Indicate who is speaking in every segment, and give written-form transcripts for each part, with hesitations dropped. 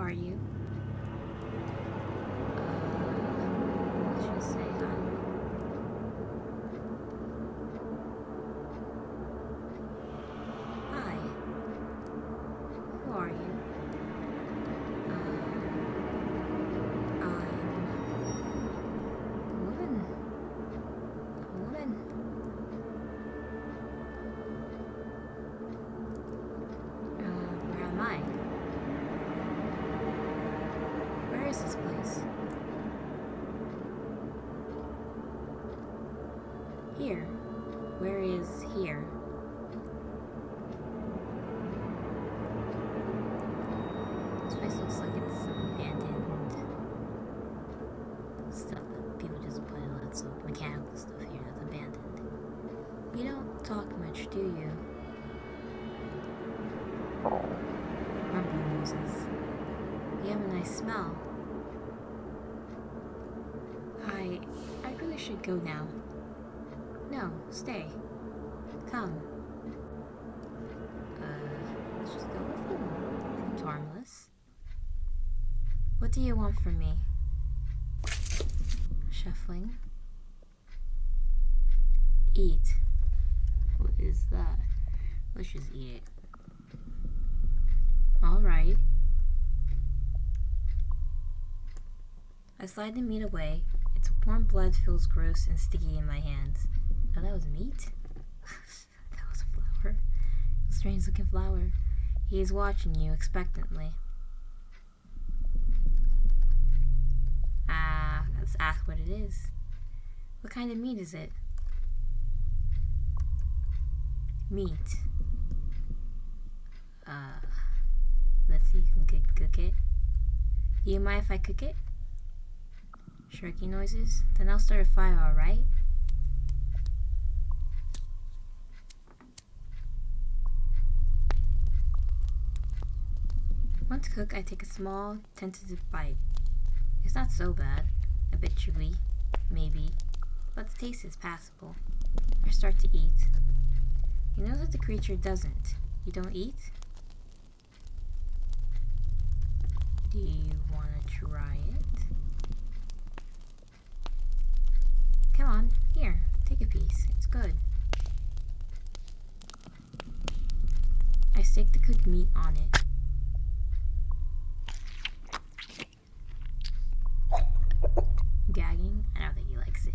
Speaker 1: are you? Let's just say hi. Hi. Who are you? I'm a woman. A woman. Where am I? Where is this place? Here. Where is here? This place looks like it's abandoned stuff. People just put lots of mechanical stuff here that's abandoned. You don't talk much, do you? Rumbling noises. You have a nice smell. I really should go now. No, stay. Come. Let's just go with him. Seems harmless. What do you want from me? Shuffling. Eat. What is that? Let's just eat it. Alright. I slide the meat away. Its warm blood feels gross and sticky in my hands. Oh, that was meat? That was a flower. A strange looking flower. He is watching you expectantly. Let's ask what it is. What kind of meat is it? Meat. Let's see if you can cook it. Do you mind if I cook it? Sharky noises? Then I'll start a fire, alright? Once cooked, I take a small, tentative bite. It's not so bad. A bit chewy, maybe, but the taste is passable. I start to eat. You know that the creature doesn't. You don't eat? Do you want to try it? Come on, here, take a piece. It's good. I stick the cooked meat on it. Gagging? I don't think he likes it.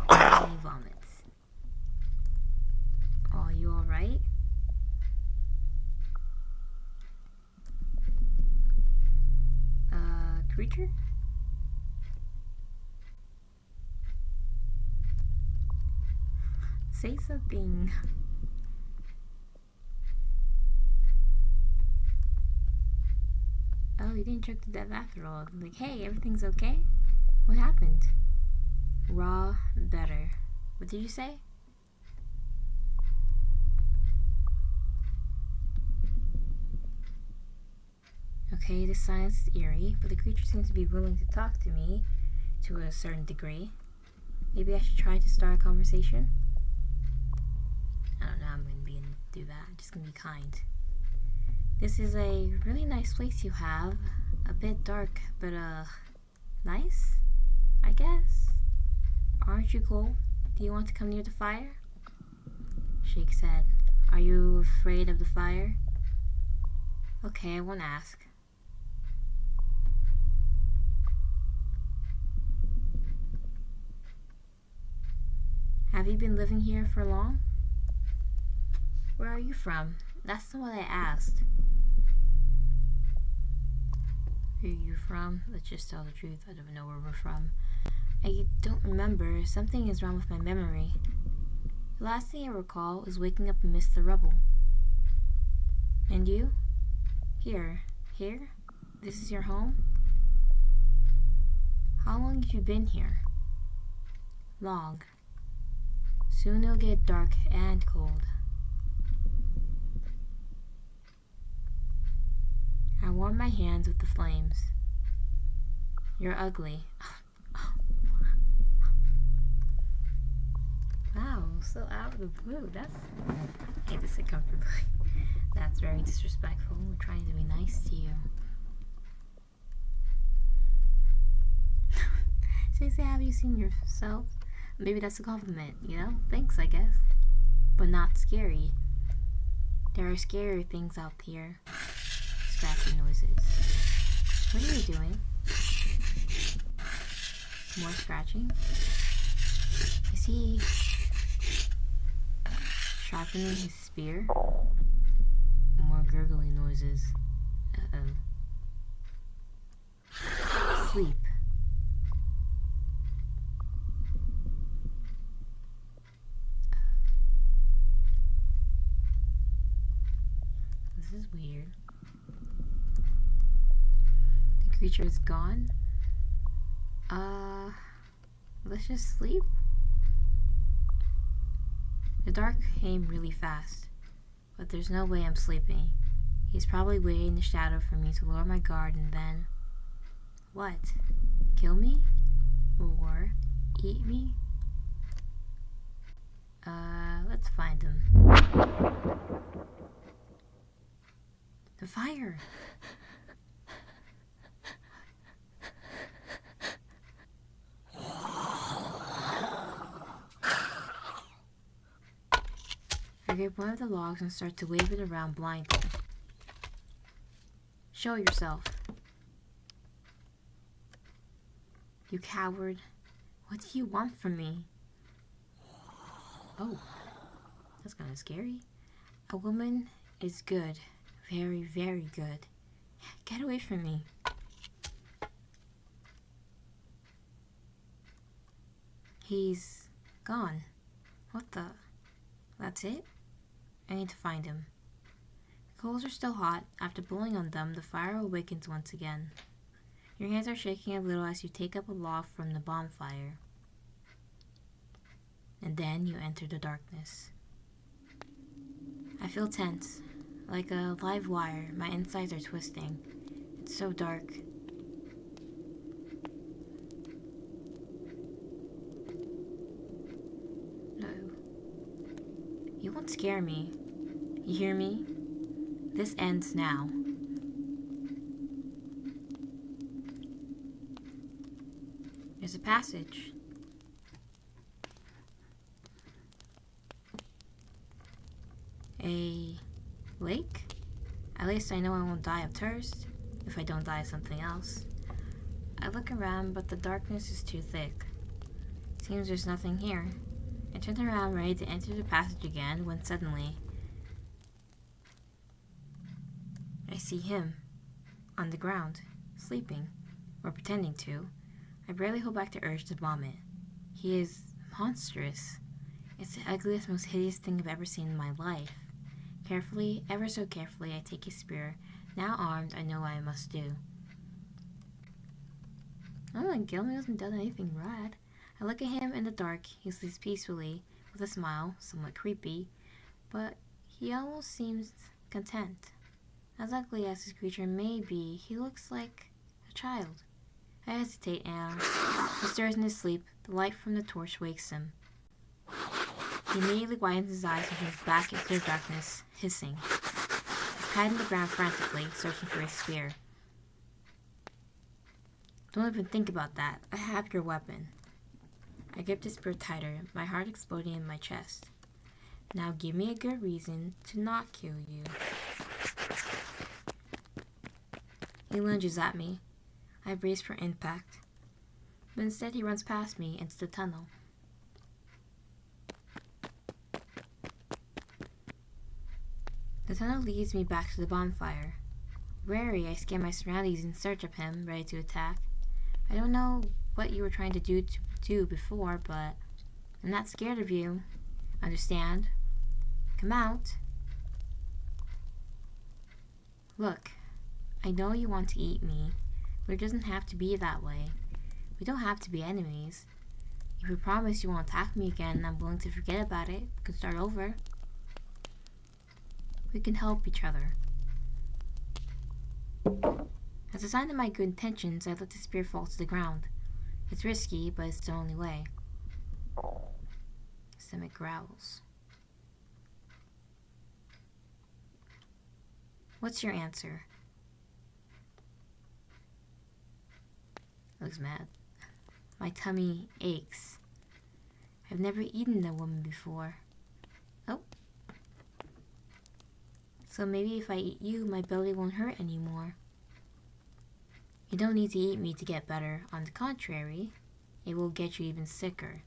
Speaker 1: And he vomits. Are you alright? Creature? Say something. Oh, you didn't choke to death after all. Like, hey, everything's okay? What happened? Raw, better. What did you say? Okay, this silence is eerie, but the creature seems to be willing to talk to me to a certain degree. Maybe I should try to start a conversation? I don't know how I'm going to be able to do that. I'm just going to be kind. This is a really nice place you have. A bit dark, but nice, I guess. Aren't you cold? Do you want to come near the fire? Shake said. Are you afraid of the fire? Okay, I won't ask. Have you been living here for long? Where are you from? That's not what I asked. Where are you from? Let's just tell the truth. I don't know where we're from. I don't remember. Something is wrong with my memory. The last thing I recall is waking up amidst the rubble. And you? Here. Here? This is your home? How long have you been here? Long. Soon it'll get dark and cold. I warm my hands with the flames. You're ugly. Wow, so out of the blue. That's... I can't just sit comfortably. That's very disrespectful. We're trying to be nice to you. Say, have you seen yourself? Maybe that's a compliment, you know? Thanks, I guess. But not scary. There are scarier things out here. Scratching noises. What are you doing? More scratching? Is he sharpening his spear? More gurgling noises. Uh-oh. Sleep. This is weird. The creature is gone. Let's just sleep. The dark came really fast, but there's no way I'm sleeping. He's probably waiting in the shadow for me to lower my guard and then... What? Kill me? Or eat me? Let's find him. The fire! I grab one of the logs and start to wave it around blindly. Show yourself. You coward. What do you want from me? Oh, that's kind of scary. A woman is good. Very, very good. Get away from me. He's gone. What the? That's it? I need to find him. The coals are still hot. After blowing on them, the fire awakens once again. Your hands are shaking a little as you take up a log from the bonfire. And then you enter the darkness. I feel tense. Like a live wire, my insides are twisting. It's so dark. No. You won't scare me. You hear me? This ends now. There's a passage. A lake? At least I know I won't die of thirst, if I don't die of something else. I look around, but the darkness is too thick. Seems there's nothing here. I turn around ready to enter the passage again when suddenly I see him on the ground, sleeping, or pretending to. I barely hold back the urge to vomit. He is monstrous. It's the ugliest, most hideous thing I've ever seen in my life. Carefully, ever so carefully, I take his spear. Now armed, I know what I must do. Oh my god, he hasn't done anything bad. I look at him in the dark. He sleeps peacefully, with a smile, somewhat creepy, but he almost seems content. As ugly as this creature may be, he looks like a child. I hesitate and he stirs in his sleep. The light from the torch wakes him. He immediately widens his eyes and turns back into the darkness, hissing. He's patting the ground frantically, searching for his spear. Don't even think about that. I have your weapon. I grip the spear tighter, my heart exploding in my chest. Now give me a good reason to not kill you. He lunges at me. I brace for impact, but instead he runs past me into the tunnel. The tunnel leads me back to the bonfire. Wary, I scan my surroundings in search of him, ready to attack. I don't know what you were trying to do before, but I'm not scared of you. Understand? Come out. Look, I know you want to eat me, but it doesn't have to be that way. We don't have to be enemies. If you promise you won't attack me again, I'm willing to forget about it. We can start over. We can help each other. As a sign of my good intentions, I let the spear fall to the ground. It's risky, but it's the only way. Stomach growls. What's your answer? Looks mad. My tummy aches. I've never eaten a woman before. Oh. So maybe if I eat you, my belly won't hurt anymore. You don't need to eat me to get better. On the contrary, it will get you even sicker.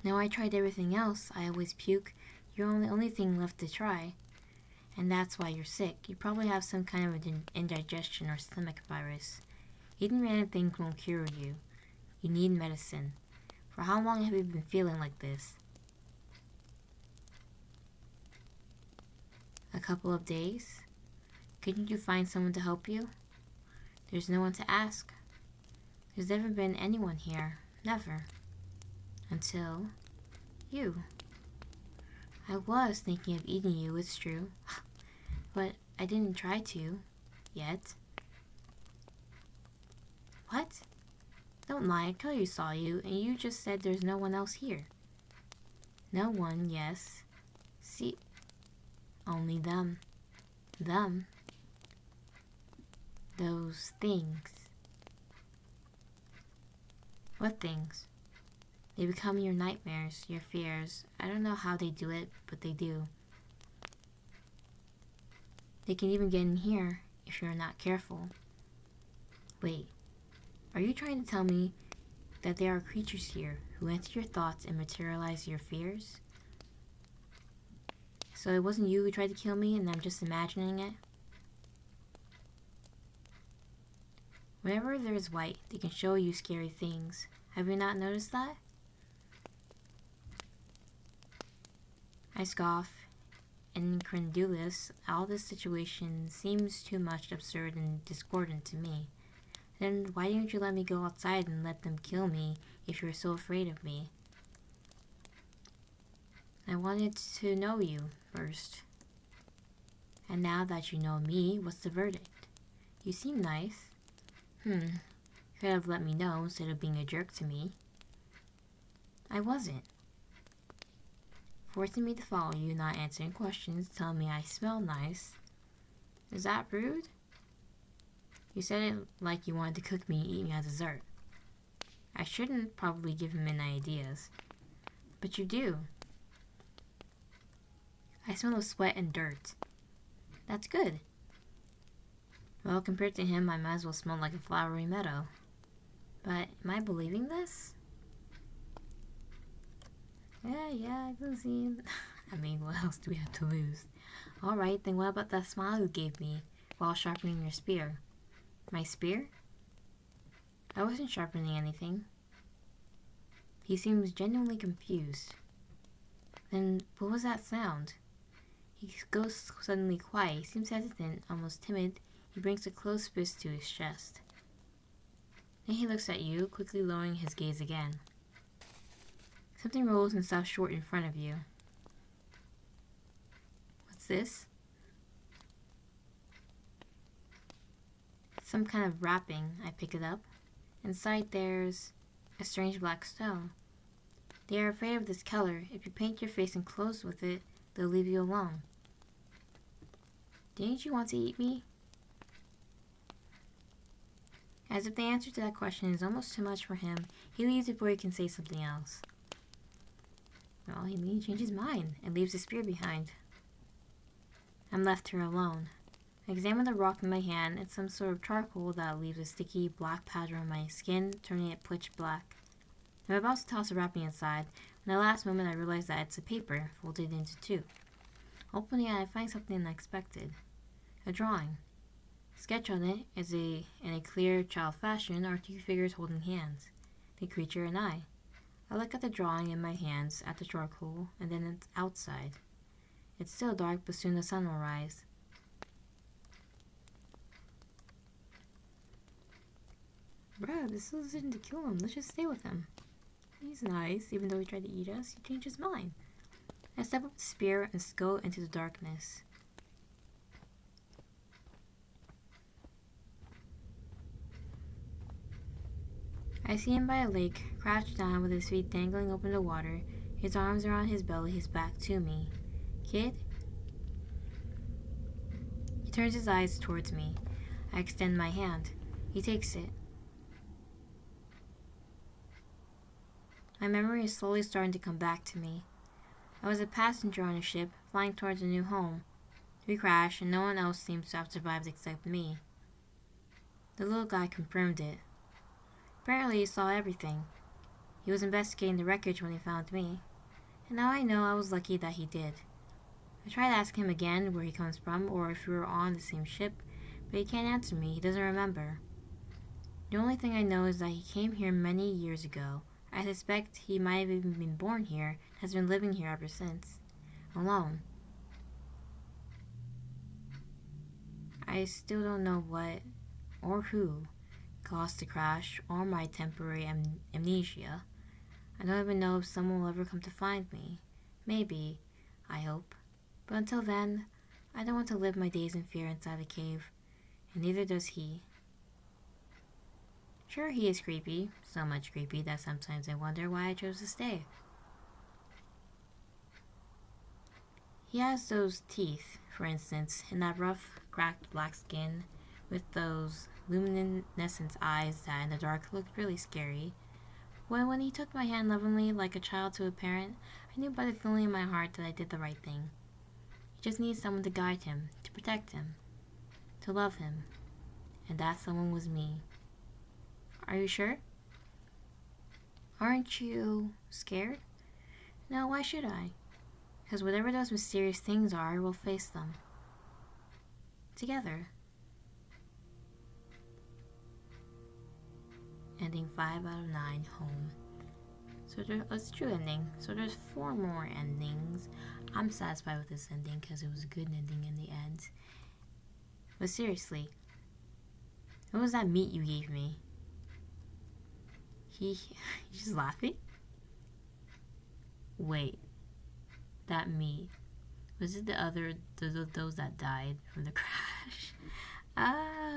Speaker 1: Now I tried everything else. I always puke. You're the only thing left to try. And that's why you're sick. You probably have some kind of indigestion or stomach virus. Eating random things won't cure you. You need medicine. For how long have you been feeling like this? A couple of days? Couldn't you find someone to help you? There's no one to ask. There's never been anyone here. Never. Until you. I was thinking of eating you, it's true. But I didn't try to. Yet. What? Don't lie, I clearly saw you, and you just said there's no one else here. No one, yes. See, only them. Them. Those things. What things? They become your nightmares, your fears. I don't know how they do it, but they do. They can even get in here if you're not careful. Wait, are you trying to tell me that there are creatures here who enter your thoughts and materialize your fears? So it wasn't you who tried to kill me and I'm just imagining it? Whenever there's white, they can show you scary things. Have you not noticed that? I scoff, incredulous. All this situation seems too much absurd and discordant to me. Then why didn't you let me go outside and let them kill me if you were so afraid of me? I wanted to know you first. And now that you know me, what's the verdict? You seem nice. You could have let me know instead of being a jerk to me. I wasn't. Forcing me to follow you, not answering questions, telling me I smell nice. Is that rude? You said it like you wanted to cook me and eat me as dessert. I shouldn't probably give him any ideas. But you do. I smell of sweat and dirt. That's good. Well, compared to him, I might as well smell like a flowery meadow. But am I believing this? Yeah, I can see. I mean, what else do we have to lose? Alright, then what about that smile you gave me while sharpening your spear? My spear? I wasn't sharpening anything. He seems genuinely confused. Then what was that sound? He goes suddenly quiet. He seems hesitant, almost timid. He brings a closed fist to his chest. Then he looks at you, quickly lowering his gaze again. Something rolls and stops short in front of you. What's this? Some kind of wrapping. I pick it up. Inside there's a strange black stone. They are afraid of this color. If you paint your face and clothes with it, they'll leave you alone. Didn't you want to eat me? As if the answer to that question is almost too much for him, he leaves before he can say something else. Well, he may change his mind and leaves the spear behind. I'm left here alone. I examine the rock in my hand. It's some sort of charcoal that leaves a sticky black powder on my skin, turning it pitch black. I'm about to toss the wrapping inside. In the last moment, I realize that it's a paper folded into two. Opening it, I find something unexpected. A drawing. Sketched on it is in a clear child fashion are two figures holding hands, the creature and I. I look at the drawing in my hands, at the charcoal, and then it's outside. It's still dark, but soon the sun will rise. Bruh, this isn't to kill him. Let's just stay with him. He's nice, even though he tried to eat us. He changed his mind. I step up the spear and go into the darkness. I see him by a lake, crouched down with his feet dangling open to water, his arms around his belly, his back to me. Kid? He turns his eyes towards me. I extend my hand. He takes it. My memory is slowly starting to come back to me. I was a passenger on a ship flying towards a new home. We crashed, and no one else seems to have survived except me. The little guy confirmed it. Apparently, he saw everything. He was investigating the wreckage when he found me, and now I know I was lucky that he did. I tried to ask him again where he comes from or if we were on the same ship, but he can't answer me. He doesn't remember. The only thing I know is that he came here many years ago. I suspect he might have even been born here and has been living here ever since. Alone. I still don't know what or who caused the crash or my temporary amnesia. I don't even know if someone will ever come to find me. Maybe. I hope. But until then, I don't want to live my days in fear inside a cave, and neither does he. Sure, he is creepy, so much creepy that sometimes I wonder why I chose to stay. He has those teeth, for instance, and that rough, cracked black skin with those luminescent eyes that in the dark looked really scary. When he took my hand lovingly like a child to a parent, I knew by the feeling in my heart that I did the right thing. He just needed someone to guide him, to protect him, to love him, and that someone was me. Are you sure? Aren't you scared? No, why should I? Because whatever those mysterious things are, we'll face them. Together. Ending 5 out of 9, home. So it's a true ending. So there's 4 more endings. I'm satisfied with this ending because it was a good ending in the end. But seriously, what was that meat you gave me? He's just laughing? Wait, that meat. Was it those that died from the crash?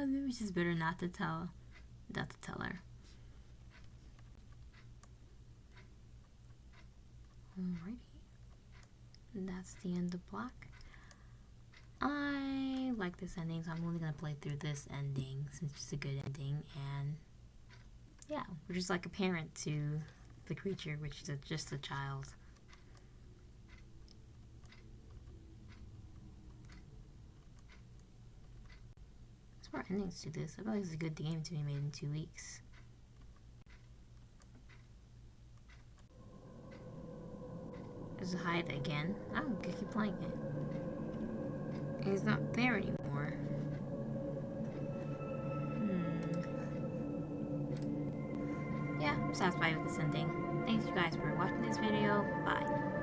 Speaker 1: Maybe it's just better not to tell her. Alrighty. And that's the end of Black. I like this ending, so I'm only gonna play through this ending since it's a good ending, and yeah, we're just like a parent to the creature, which is just a child. There's more endings to this. I feel like it's a good game to be made in 2 weeks. There's a hide again. I'm gonna keep playing it. It's not there anymore. Yeah, I'm satisfied with this ending. Thanks you guys for watching this video. Bye.